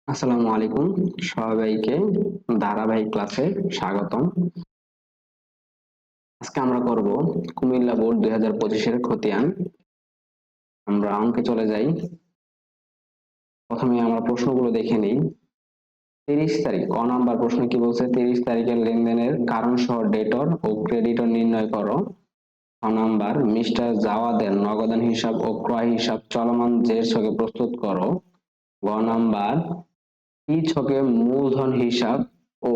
আসসালামু আলাইকুম, সবাইকে ধারাবাহিক ক্লাসে স্বাগতম। আজকে আমরা করব কুমিল্লা বোর্ড 2025-এর খতিয়ান। আমরা অঙ্কে চলে যাই। প্রথমে আমরা প্রশ্নগুলো দেখে নিই। 30 তারিখ ক নাম্বার প্রশ্ন কি বলছে? 30 তারিখের লেনদেনের কারণ সহ ডেটর ও ক্রেডিটর নির্ণয় করো। খ নাম্বার মিস্টার জাওয়াদের নগদান হিসাব ও ক্রয় হিসাব চলমান জের ছকে প্রস্তুত করো। গ নাম্বার ই ছকে মূলধন হিসাব ও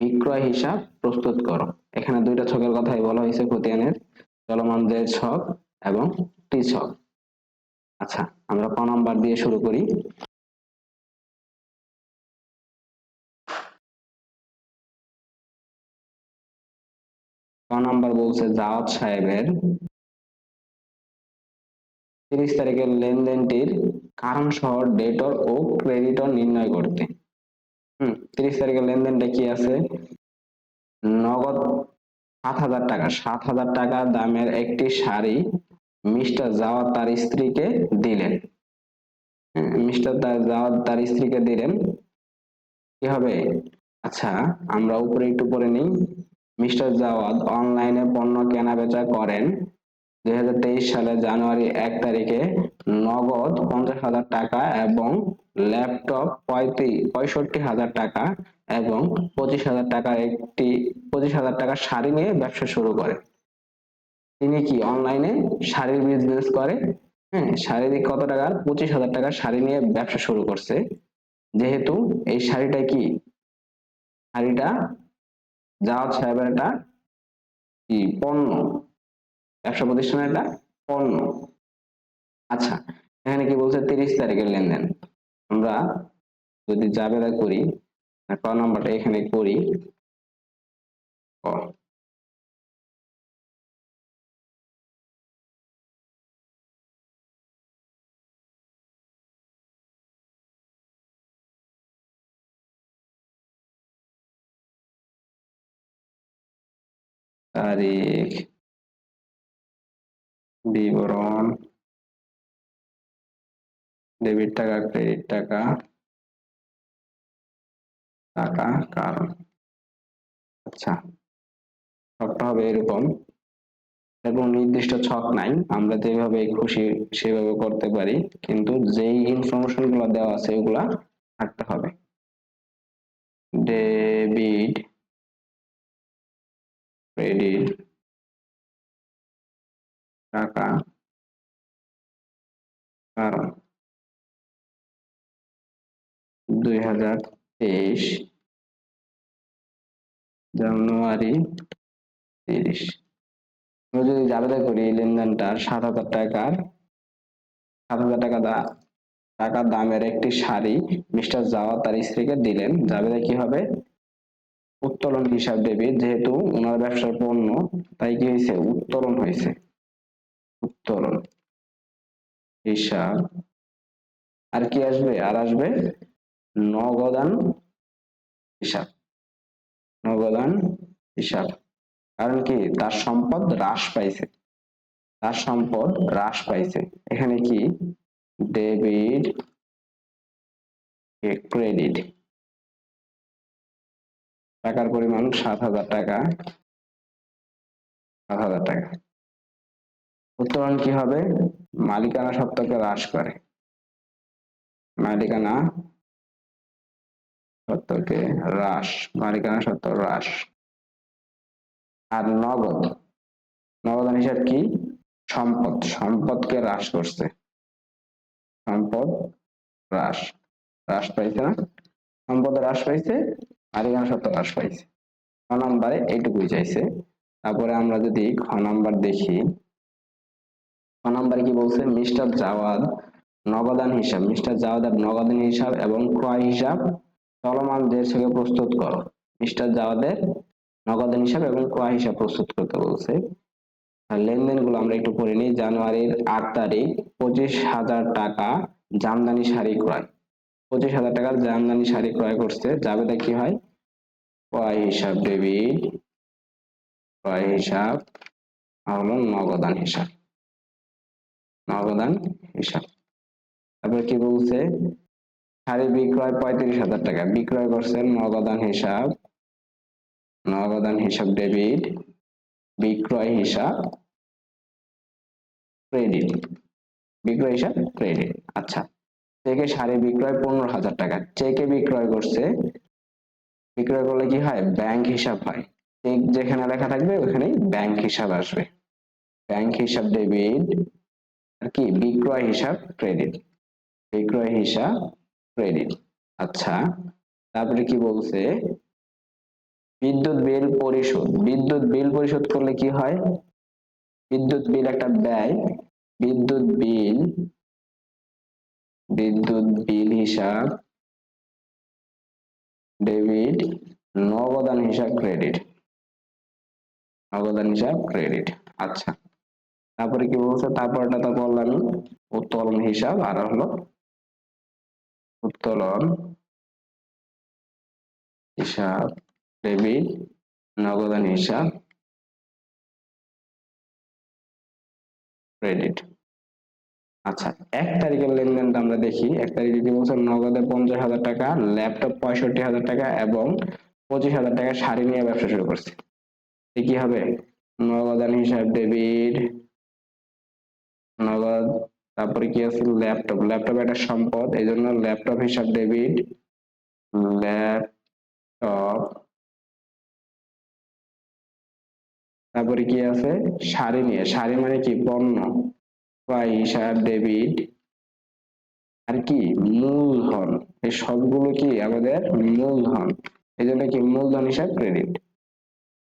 বিক্রয় হিসাব প্রস্তুত করো। এখানে দুইটা ছকের কথাই বলা হয়েছে খতিয়ানের, চলমান জের ছক এবং টি ছক। আচ্ছা, আমরা ক নাম্বার দিয়ে শুরু করি। ক নাম্বার বলছে জাওয়াদ সাহেবের 30 তারিখের লেনদেনটির কারণ সহ ডেটর ও ক্রেডিটর নির্ণয় করতে। 30 তারিখের লেনদেনটা কি আছে? নগদ 7,000 টাকা, 7,000 টাকা দামের একটি শাড়ি মিস্টার জাওয়াদ তার স্ত্রীকে দিলেন। মিস্টার জাওয়াদ তার স্ত্রীকে দিলেন, কি হবে? আচ্ছা, আমরা উপরে একটু পড়ে নিই। মিস্টার জাওয়াদ অনলাইনে পণ্য কেনা বেচা করেন 2023 সালের জানুয়ারি 1 তারিখে নগদ 50,000 টাকা এবং ল্যাপটপ 65,000 টাকা এবং 25,000 টাকার 25,000 টাকার শাড়ি নিয়ে ব্যবসা শুরু করে। তিনি কি অনলাইনে শাড়ির বিজনেস করে? শাড়ির কত টাকার? 25,000 টাকার শাড়ি নিয়ে ব্যবসা শুরু করছে। যেহেতু এই শাড়িটা কি, শাড়িটা জাওয়াদ সাহেবের একটা কি পণ্য, ব্যবসা প্রতিষ্ঠানের একটা পণ্য। আচ্ছা, এখানে কি বলছে? 30 তারিখের লেনদেন। আমরা যদি জাবেদা করি, ক নাম্বারটা এখানে করি। তারিখ, বিবরণ, ডেবিট টাকা, ক্রেডিট টাকা, টাকা কারণ। আচ্ছা, ছকটা হবে এরকম, এবং নির্দিষ্ট ছক নাই, আমরা যেভাবে খুশি সেভাবে করতে পারি, কিন্তু যেই ইনফরমেশন গুলো দেওয়া আছে ওগুলা থাকতে হবে। ডেবিট, ক্রেডিট, টাকা কারণ 2023 জানুয়ারি 30। আমরা যদি জাবেদা করি এই লেনদেনটার 7,000 টাকার, 7,000 টাকা দামের একটি শাড়ি মিস্টার জাওয়াদ তার স্ত্রীকে দিলেন। জাবেদা কি হবে? উত্তোলন হিসাব ডেবিট, যেহেতু ওনার ব্যবসার পণ্য তাই কি হয়েছে? উত্তোলন হয়েছে। উত্তোলন হিসাব, আর কি আসবে? আর আসবে নগদান হিসাব। নগদান হিসাব, কারণ কি তার সম্পদ হ্রাস পাইছে, তার সম্পদ হ্রাস পাইছে। এখানে কি ডেবিট, ক্রেডিট, টাকার পরিমাণ 7,000 টাকা, 7,000 টাকা। উত্তোলন কি হবে? মালিকানা সত্ত্বকে হ্রাস করে, মালিকানা সত্ত্বকে হ্রাস, মালিকানা সত্ত্ব হ্রাস। আর নগদ, নগদান হিসাব কি? সম্পদ, সম্পদকে হ্রাস করছে, সম্পদ হ্রাস, হ্রাস পাইছে না? সম্পদ হ্রাস পাইছে, মালিকানা সত্ত্ব হ্রাস পাইছে। খ নাম্বারে এইটুকুই চাইছে। তারপরে আমরা যদি খ নাম্বার দেখি, খ নাম্বারে কি বলছে? মিস্টার জাওয়াদ নগদান হিসাব, মিস্টার জাওয়াদের নগদান হিসাব এবং ক্রয় হিসাব চলমান জের ছকে প্রস্তুত করো। মিস্টার জাওয়াদের নগদান হিসাব এবং ক্রয় হিসাব প্রস্তুত করতে বলছে। লেনদেন গুলো আমরা একটু পড়ে নিই। জানুয়ারির 8 তারিখ 25,000 টাকা জামদানি শাড়ি ক্রয়, 25,000 টাকার জামদানি শাড়ি ক্রয় করছে। জাবেদা কি হয়? ক্রয় হিসাব ডেবিট, ক্রয় হিসাব হলো নগদান হিসাব, নগদান হিসাব। তারপর কি বলছে? শাড়ি বিক্রয় 35,000 টাকা, বিক্রয় করছেন, নগদান হিসাব ডেবিট, বিক্রয় হিসাব ক্রেডিট, বিক্রয় হিসাব ক্রেডিট। আচ্ছা, চেকে শাড়ি বিক্রয় 15,000 টাকা, চেকে বিক্রয় করছে, বিক্রয় করলে কি হয়, ব্যাংক হিসাব হয়, চেক যেখানে লেখা থাকবে ওখানেই ব্যাংক হিসাব আসবে, ব্যাংক হিসাব ডেবিট, আর কি বিক্রয় হিসাব ক্রেডিট, বিক্রয় হিসাব ক্রেডিট। আচ্ছা, তারপরে কি বলছে, বিদ্যুৎ বিল পরিশোধ, বিদ্যুৎ বিল পরিশোধ করলে কি হয়, বিদ্যুৎ বিল একটা ব্যয়, বিদ্যুৎ বিল, বিদ্যুৎ বিল হিসাব ডেবিট, নগদান হিসাব ক্রেডিট, নগদান হিসাব ক্রেডিট। আচ্ছা, তারপরে কি বলছে, তারপরটা তো বললাম, উত্তোলন হিসাব, আর হলো উত্তোলন হিসাব ডেবিট, নগদান হিসাব ক্রেডিট। আচ্ছা, 1 তারিখের লেনদেনটা আমরা দেখি। 1 তারিখে কি বলছে, নগদে 50,000 টাকা, ল্যাপটপ 65,000 টাকা এবং 25,000 টাকা শাড়ি নিয়ে ব্যবসা শুরু করছে। কি হবে, নগদান হিসাব ডেবিট, নগদ, তারপরে কি আছে, ল্যাপটপ, ল্যাপটপ একটা সম্পদ, এই জন্য ল্যাপটপ হিসাব ডেবিট, ল্যাপটপ, তারপরে কি আছে, শাড়ি নিয়ে, শাড়ি মানে কি পণ্য, ক্রয় হিসাব ডেবিট, আর কি মূলধন, এই সবগুলো কি আমাদের মূলধন, এই জন্য কি মূলধন হিসাব ক্রেডিট,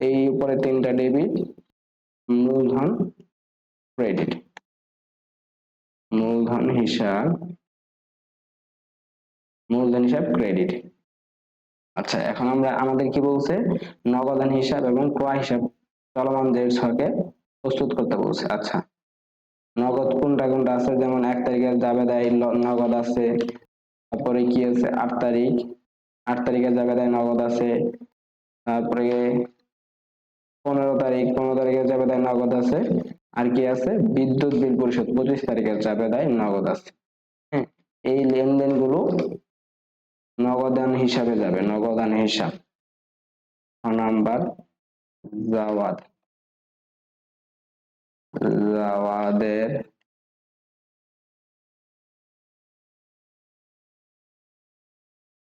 এই উপরে 3টা ডেবিট, মূলধন ক্রেডিট, মূলধন হিসাব, মূলধন হিসাব ক্রেডিট। আচ্ছা, এখন আমরা আমাদের কি বলছে, নগদান হিসাব এবং ক্রয় হিসাব চলমান যে ছকে প্রস্তুত করতে বলছে। আচ্ছা, নগদ কোনটা কোনটা আছে, যেমন 1 তারিখের জাবেদায় নগদ আছে, তারপরে কি আছে 8 তারিখ, 8 তারিখের জাবেদায় নগদ আছে, তারপরে 15 তারিখ, 15 তারিখের জাবেদায় নগদ আছে, আর কি আছে, বিদ্যুৎ বিল পরিশোধ 25 তারিখের জাবেদায় নগদ আছে। হ্যাঁ, এই লেনদেন গুলো নগদান হিসাবে যাবে, নগদান হিসাব। নাম্বার জাওয়াদ, জাওয়াদের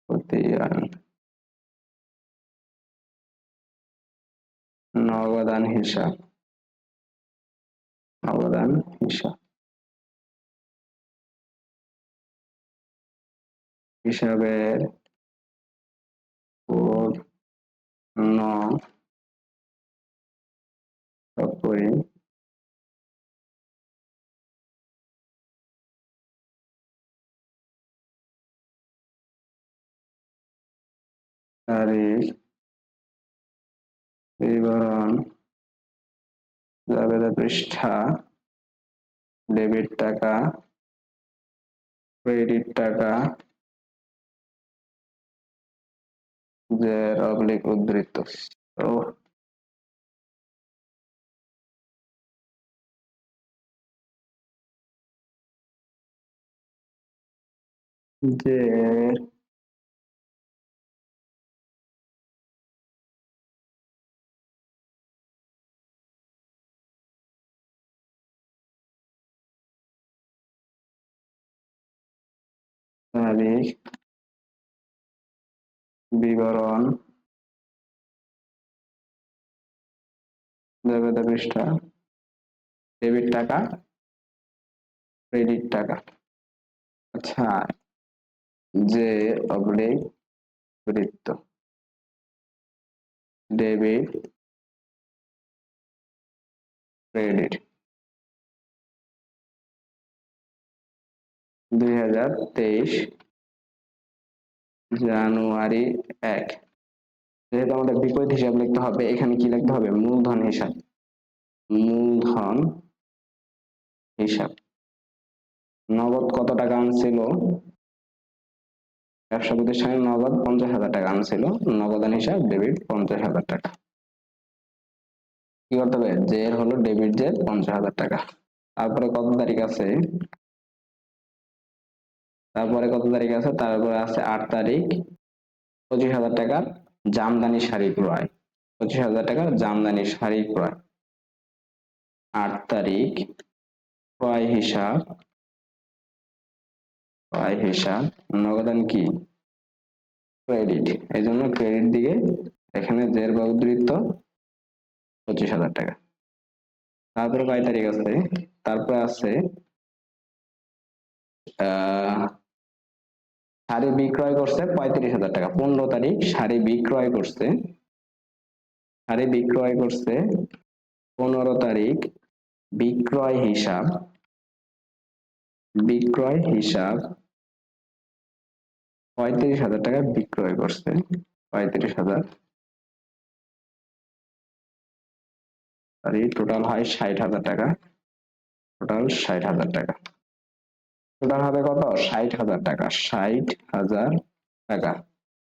খতিয়ান, নগদান হিসাব, নগদান হিসাব, হিসাবের পূর্ণ করি তারিখ বিবরণ, জাবেদা পৃষ্ঠা, ডেবিট টাকা, ক্রেডিট টাকা, জের অবলিক উদ্ধৃত। তো যে তারিখ বিবরণ, জাবেদা পৃষ্ঠা, ডেবিট টাকা, ক্রেডিট টাকা। আচ্ছা, যে অবলিক বৃত্ত, ডেবিট ক্রেডিট, 2023 জানুয়ারি 1। যেহেতু আমাদের বিপরীত হিসাব লিখতে হবে, এখানে কি লিখতে হবে, মূলধন হিসাব, মূলধন হিসাব। নগদ কত টাকা আনছিল, ব্যবসা প্রতিষ্ঠানে নগদ 50,000 টাকা আনছিল, নগদান হিসাব ডেবিট 50,000 টাকা। কি করতে হবে, জের হলো ডেবিট জের 50,000 টাকা। তারপরে কত তারিখ আছে, তারপরে কত তারিখ আছে, তারপরে আছে 8 তারিখ 25,000 টাকার জামদানি শাড়ি ক্রয়, 25,000 টাকার জামদানি শাড়ি ক্রয়। 8 তারিখ ক্রয় হিসাব নগদান কি ক্রেডিট, এই জন্য ক্রেডিট দিকে এখানে জের বা উদ্ধৃত 25,000 টাকা। তারপরে কয় তারিখ আছে, তারপরে আছে শাড়ি বিক্রয় করছে 35,000 টাকা। 15 তারিখ শাড়ি বিক্রয় করছে, 15 তারিখ বিক্রয় হিসাব 35,000 টাকা বিক্রয় করছে, 35,000, টোটাল হয় 60,000 টাকা, টোটাল 60,000 টাকা, টোটাল হবে কত 60,000 টাকা, 60,000 টাকা।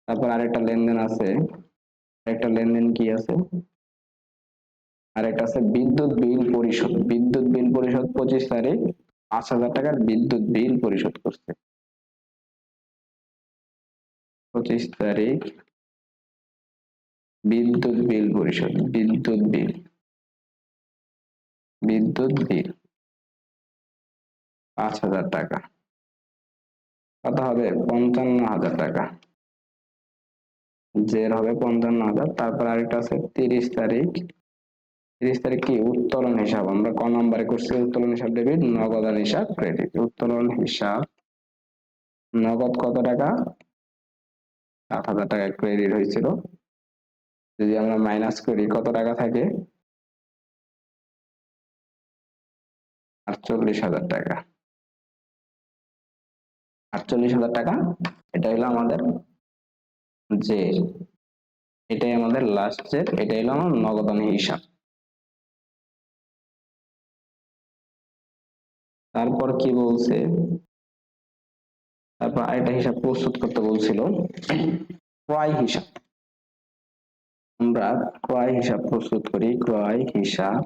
তারপর আরেকটা লেনদেন আছে, আরেকটা লেনদেন কি আছে, আরেকটা আছে বিদ্যুৎ বিল পরিশোধ। বিদ্যুৎ বিল পরিশোধ 25 তারিখ 5,000 টাকার বিদ্যুৎ বিল পরিশোধ করছে। 25 তারিখ বিদ্যুৎ বিল পরিশোধ, বিদ্যুৎ বিল 5,000 টাকা, কত হবে 55,000 টাকা, জের হবে 55,000। তারপর আরেকটা আছে 30 তারিখ, 30 তারিখ কি উত্তোলন হিসাব, আমরা ক নম্বরে করছি উত্তোলন হিসাব ডেবিট, নগদান হিসাব ক্রেডিট। উত্তোলন হিসাব নগদ কত টাকা 7,000 টাকা ক্রেডিট হয়েছিল, যদি আমরা মাইনাস করি কত টাকা থাকে 48,000 টাকা, 48,000 টাকা। এটা হলো আমাদের জের, এটাই আমাদের লাস্ট জের, এটাই হলো আমার নগদান হিসাব। তারপর কি বলছে, তারপর আরেকটা হিসাব প্রস্তুত করতে বলছিল, ক্রয় হিসাব। আমরা ক্রয় হিসাব প্রস্তুত করি, ক্রয় হিসাব।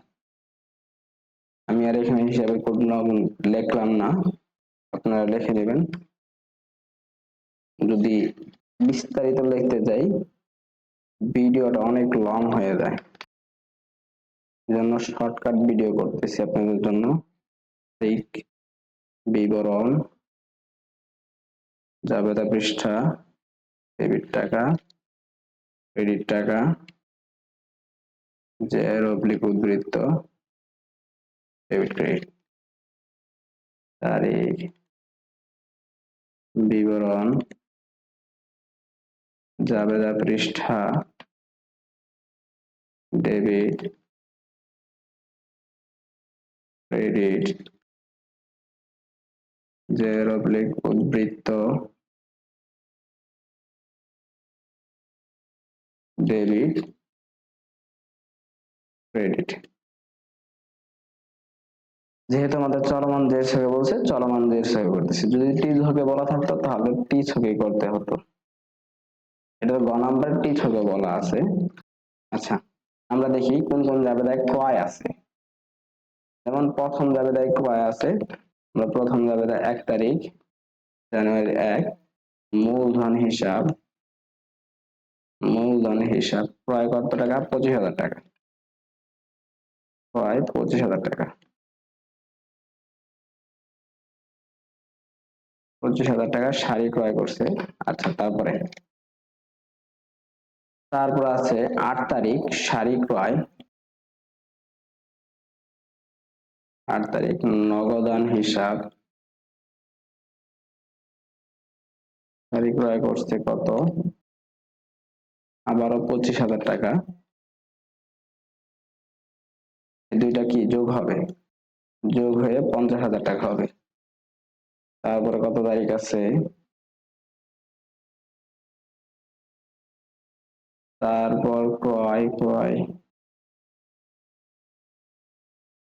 আমি আর এখানে হিসাবে কোনো লিখলাম না, আপনারা লিখে নেবেন। যদি বিস্তারিত লিখতে যাই ভিডিওটা অনেক লং হয়ে যায়, এজন্য শর্টকাট ভিডিও করতেছি আপনাদের জন্য। বিবরণ, জাবেদা পৃষ্ঠা, ডেবিট টাকা, ক্রেডিট টাকা, জের অবলিক উদ্ধৃত, ডেবিট ক্রেডিট, তারিখ, বিবরণ, জাবেদা পৃষ্ঠা, ডেবিট ক্রেডিট, জের অবলিক উদ্ধৃত, ডেবিট ক্রেডিট। যেহেতু আমাদের চলমান জের ছকে বলছে, চলমান জের ছকে করতেছি। যদি টি ছকে বলা থাকতো তাহলে টি ছকে করতে হতো, এটা গ নাম্বার টি ছকে বলা আছে। আচ্ছা, আমরা দেখি কোন কোন জাবেদায় ক্রয় আছে। যেমন প্রথম জাবেদায় ক্রয় আছে, আমরা প্রথম জাবেদায় 1 তারিখ জানুয়ারি 1 মূলধন হিসাব, ক্রয় কত টাকা 25,000 টাকা, ক্রয় 25,000 টাকা, 25,000 টাকা শাড়ি ক্রয় করছে। আচ্ছা, তারপর আছে 8 তারিখ শাড়ি ক্রয়, 8 তারিখ নগদান হিসাব, শাড়ি ক্রয় করছে কত আবারও 25,000 টাকা, এই দুইটা কি যোগ হবে, যোগ হয়ে 50,000 টাকা হবে। তারপরে কত তারিখ আছে, তারপর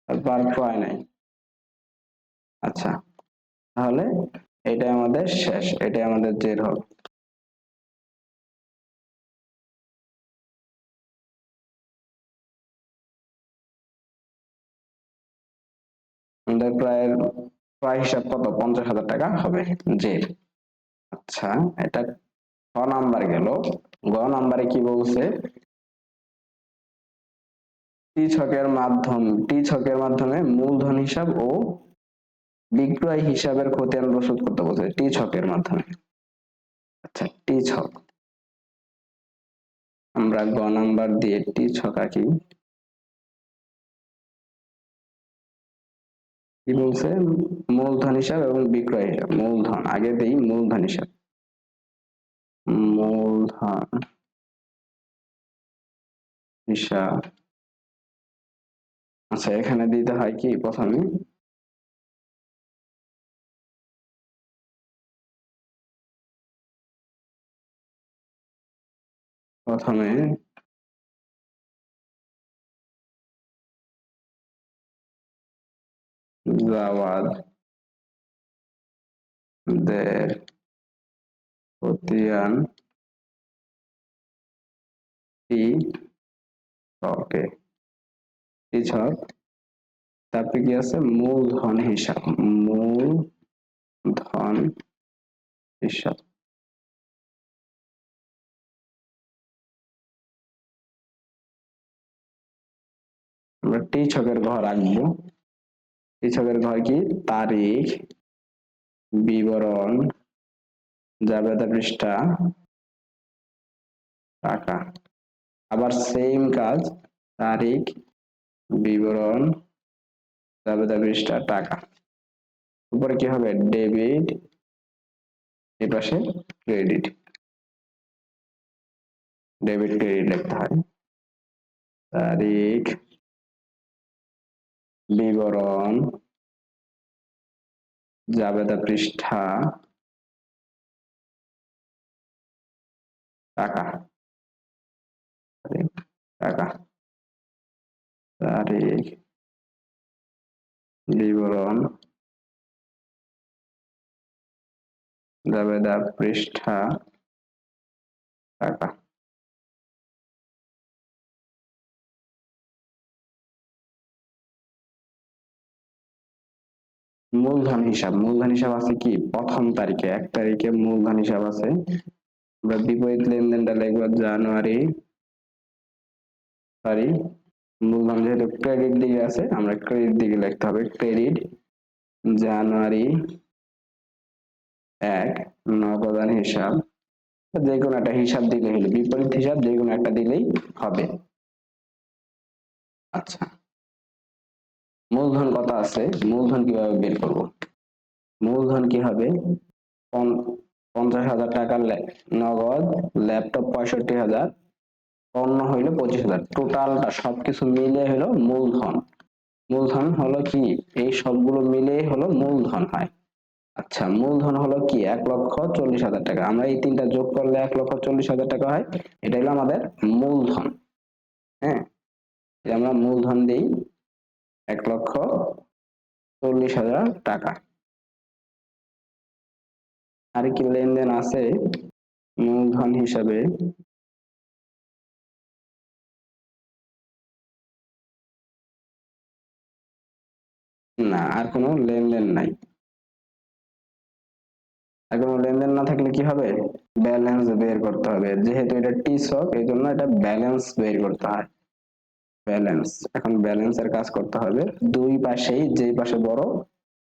তারপর ক্রয় নাই। আচ্ছা, তাহলে এটাই আমাদের শেষ, এটাই আমাদের জের হবে। আমাদের প্রায় ক্রয় হিসাব কত? 50,000 টাকা হবে জের। আচ্ছা, এটা ছ নাম্বার গেল। গ নাম্বারে কি বলছে? টি ছকের মাধ্যমে মূলধন হিসাব ও বিক্রয় হিসাবের খতিয়ান প্রস্তুত করতে বলছে টি ছকের মাধ্যমে। আচ্ছা, টি ছক আমরা গ নাম্বার দিয়ে টি ছক আঁকি। কি বলছে? মূলধন হিসাব এবং বিক্রয় হিসাব। মূলধন আগে দেই, মূলধন হিসাব। মূলধন হিসাব। আচ্ছা, এখানে দিতে হয় কি? প্রথমে জাওয়াদ দের খতিয়ান টি ছকে। টি ছক, তারপরে কি আছে? মূলধন হিসাব। মূলধন হিসাব। আমরা টি ছকের ঘর আঁকবো। টি ছকের ঘর কি? তারিখ, বিবরণ, জাবেদা পৃষ্ঠা, টাকা। আবার সেম কাজ, তারিখ, বিবরণ, জাবেদা পৃষ্ঠা, টাকা। উপরে কি হবে? ডেবিট, এপাশে ক্রেডিট। ডেবিট ক্রেডিট লিখতে হয়। তারিখ, বিবরণ, জাবেদা পৃষ্ঠা, টাকা। টাকা, তারিখ, বিবরণ, জাবেদা পৃষ্ঠা, টাকা। মূলধন হিসাব। মূলধন হিসাব আছে কি? প্রথম তারিখে, 1 তারিখে মূলধন হিসাব আছে। আমরা বিপরীত লেনদেনটা লিখবো জানুয়ারি, সরি, মূলধন যেহেতু ক্রেডিট দিকে আছে, আমরা ক্রেডিট দিকে লিখতে হবে। ক্রেডিট জানুয়ারি 1 নগদান হিসাব। যে কোনো একটা হিসাব দিলে হলো, বিপরীত হিসাব যে কোনো একটা দিলেই হবে। আচ্ছা, মূলধন কত আছে? মূলধন কিভাবে বের করব? মূলধন কি হবে? 50,000 টাকা নগদ, ল্যাপটপ 65,000, পণ্য হইলো 25,000। টোটালটা সবকিছু মিলে হলো মূলধন। মূলধন হলো কি? এই সবগুলো মিলে হলো মূলধন হয়। আচ্ছা, মূলধন হলো কি? 1,40,000 টাকা। আমরা এই তিনটা যোগ করলে 1,40,000 টাকা হয়। এটা হলো আমাদের মূলধন। হ্যাঁ, আমরা মূলধন দিই 1,40,000 টাকা। আর কি লেনদেন আছে মূলধন হিসাবে? না, আর কোনো লেনদেন নাই। আর কোনো লেনদেন না থাকলে কি হবে? ব্যালেন্স বের করতে হবে। যেহেতু এটা টি ছক, এই জন্য এটা ব্যালেন্স বের করতে হয়। ব্যালেন্স, এখন ব্যালেন্সের কাজ করতে হবে। দুই পাশেই, যেই পাশে বড়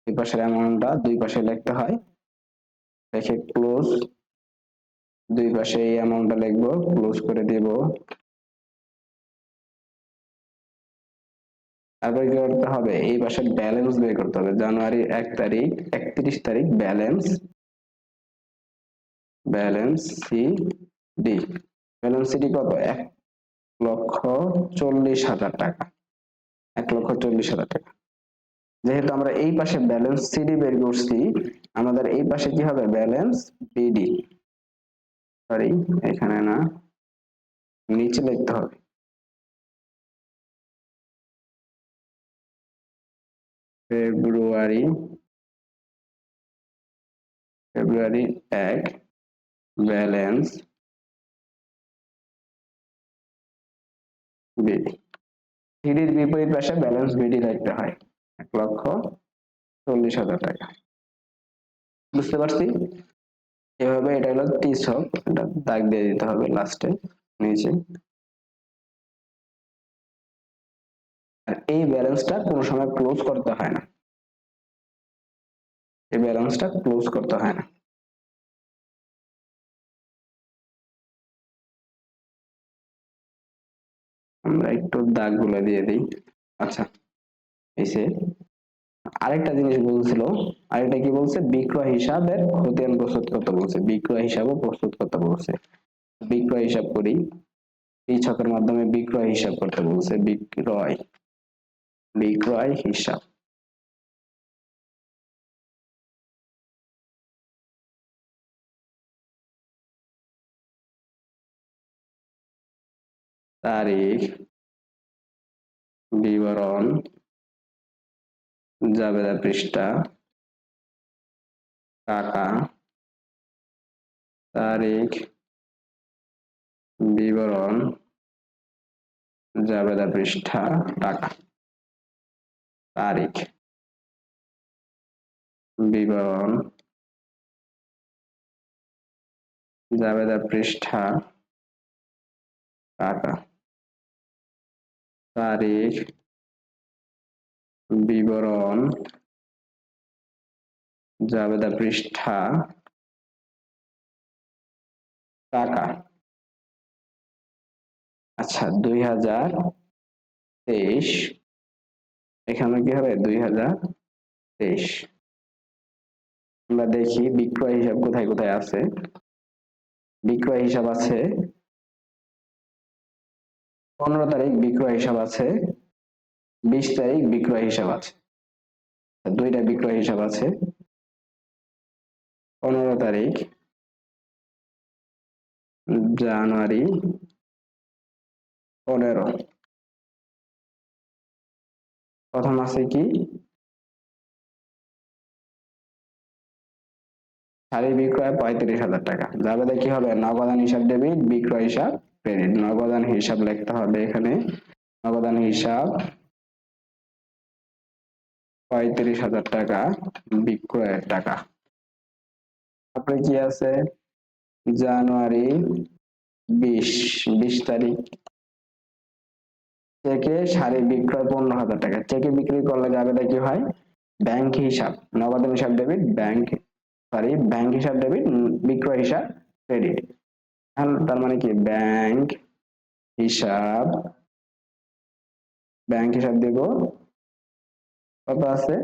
ওই পাশের অ্যামাউন্টটা দুই পাশে লিখতে হয়। রেখে ক্লোজ, দুই পাশে এই অ্যামাউন্টটা লিখবো, ক্লোজ করে দিব। তারপরে কি করতে হবে? এই পাশে ব্যালেন্স বের করতে হবে। জানুয়ারি 1 তারিখ, 31 তারিখ balance, balance C D. Balance সিটি কত? 1,40,000 টাকা। 1,40,000 টাকা। যেহেতু আমরা এই পাশে ব্যালেন্স সিডি বের করছি, আমাদের এই পাশে কি হবে? Balance BD. সরি, এখানে না, নিচে লিখতে হবে। ফেব্রুয়ারি, ফেব্রুয়ারি 1 ব্যালেন্স বিডি। সিডির বিপরীত পাশে ব্যালেন্স বিডি লিখতে হয়। 1,40,000 40,000 টাকা। বুঝতে পারছি? এভাবে এটা হলো টি ছক, এটা দাগ দিয়ে দিতে হবে লাস্টে নিচে। আর এই ব্যালেন্সটা কোনো সময় ক্লোজ করতে হয় না, এই ব্যালেন্সটা ক্লোজ করতে হয় না। আমরা একটু দাগগুলো দিয়ে দিই। আচ্ছা, এসে আরেকটা জিনিস বলছিল, আরেকটা কি বলছে, বিক্রয় হিসাবের খতিয়ান প্রস্তুত করতে বলছে, বিক্রয় হিসাবও প্রস্তুত করতে বলছে। বিক্রয় হিসাব করি, এই ছকের মাধ্যমে বিক্রয় হিসাব করতে বলছে, বিক্রয়, বিক্রয় হিসাব। তারিখ, বিবরণ, জাবেদা পৃষ্ঠা, টাকা, তারিখ, বিবরণ, জাবেদা পৃষ্ঠা, টাকা, তারিখ, বিবরণ, জাবেদা পৃষ্ঠা, টাকা, তারিখ, বিবরণ, জাবেদা পৃষ্ঠা, টাকা। আচ্ছা, 2023, এখানে কি হবে 2023। আমরা দেখি বিক্রয় হিসাব কোথায় কোথায় আছে। বিক্রয় হিসাব আছে 15 তারিখ, বিক্রয় হিসাব আছে 20 তারিখ, বিক্রয় হিসাব আছে, দুইটা বিক্রয় হিসাব আছে। 15 তারিখ জানুয়ারি 15, প্রথম আছে কি শাড়ি বিক্রয় 35,000 টাকা, যাবে কি হবে নগদান হিসাব ডেবিট, বিক্রয় হিসাব ক্রেডিট। নগদান হিসাব লিখতে হবে এখানে, নগদান হিসাব 35,000 টাকা, বিক্রয়ের টাকা। তারপরে কি আছে জানুয়ারি 20 তারিখ, চেকে শাড়ি বিক্রয় 15,000 টাকা। চেকে বিক্রি করলে যাবে কি হয় ব্যাংক হিসাব, নগদান হিসাব ডেবিট, ব্যাংক সরি ব্যাংক হিসাব ডেবিট, বিক্রয় হিসাব ক্রেডিট। তার মানে কি ব্যাংক হিসাব, ব্যাংক হিসাব দেব কত আছে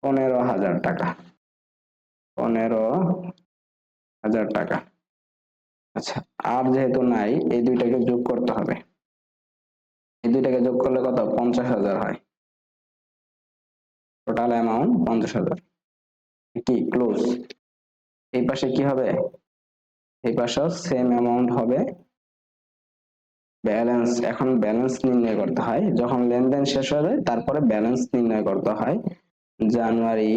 15,000 টাকা, 15,000 টাকা। আচ্ছা, আর যেহেতু নাই এই দুইটাকে যোগ করতে হবে, এই দুইটাকে যোগ করলে কত 50,000 হয়, টোটাল অ্যামাউন্ট 50,000। কি ক্লোজ। এই পাশে কি হবে, এই পাশেও সেম অ্যামাউন্ট হবে। ব্যালেন্স, এখন ব্যালেন্স নির্ণয় করতে হয় যখন লেনদেন শেষ হবে, তারপরে ব্যালেন্স নির্ণয় করতে হয়। জানুয়ারি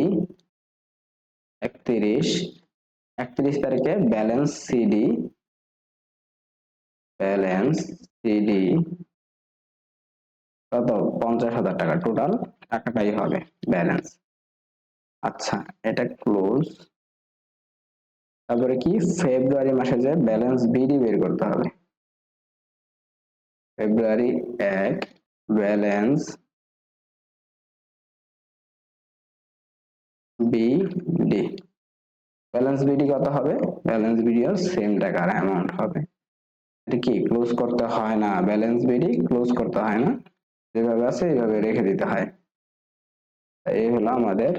31 তারিখে ব্যালেন্স সিডি, ব্যালেন্স সিডি কত 50,000 টাকা, টোটাল টাকাটাই হবে ব্যালেন্স। আচ্ছা, এটা ক্লোজ। তারপরে কি ফেব্রুয়ারি মাসে যে ব্যালেন্স বিডি বের করতে হবে, ফেব্রুয়ারি 1 ব্যালেন্স বিডি, ব্যালেন্স বিডি কত হবে, ব্যালেন্স বিডিও সেম টাকার অ্যামাউন্ট হবে। এটা কি ক্লোজ করতে হয় না, ব্যালেন্স বিডি ক্লোজ করতে হয় না, যেভাবে আছে এইভাবে রেখে দিতে হয়। এই হলো আমাদের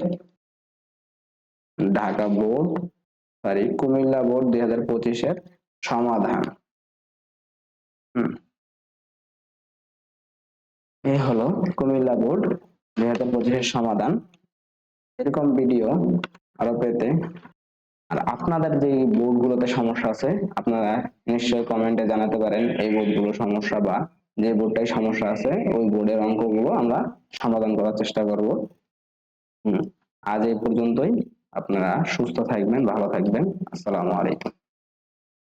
ঢাকা বোর্ড কুমিল্লা বোর্ড 2025-এর সমাধান। এই হলো কুমিল্লা বোর্ড 2025-এর সমাধান। এরকম ভিডিও আরো পেতে আর আপনাদের যে বোর্ডগুলোতে সমস্যা আছে আপনারা নিশ্চয়ই কমেন্টে জানাতে পারেন এই বোর্ডগুলো সমস্যা, বা যে বোর্ডটাই সমস্যা আছে ওই বোর্ডের অঙ্কগুলো আমরা সমাধান করার চেষ্টা করব। আজ এই পর্যন্তই, আপনারা সুস্থ থাকবেন, ভালো থাকবেন। আসসালামু আলাইকুম।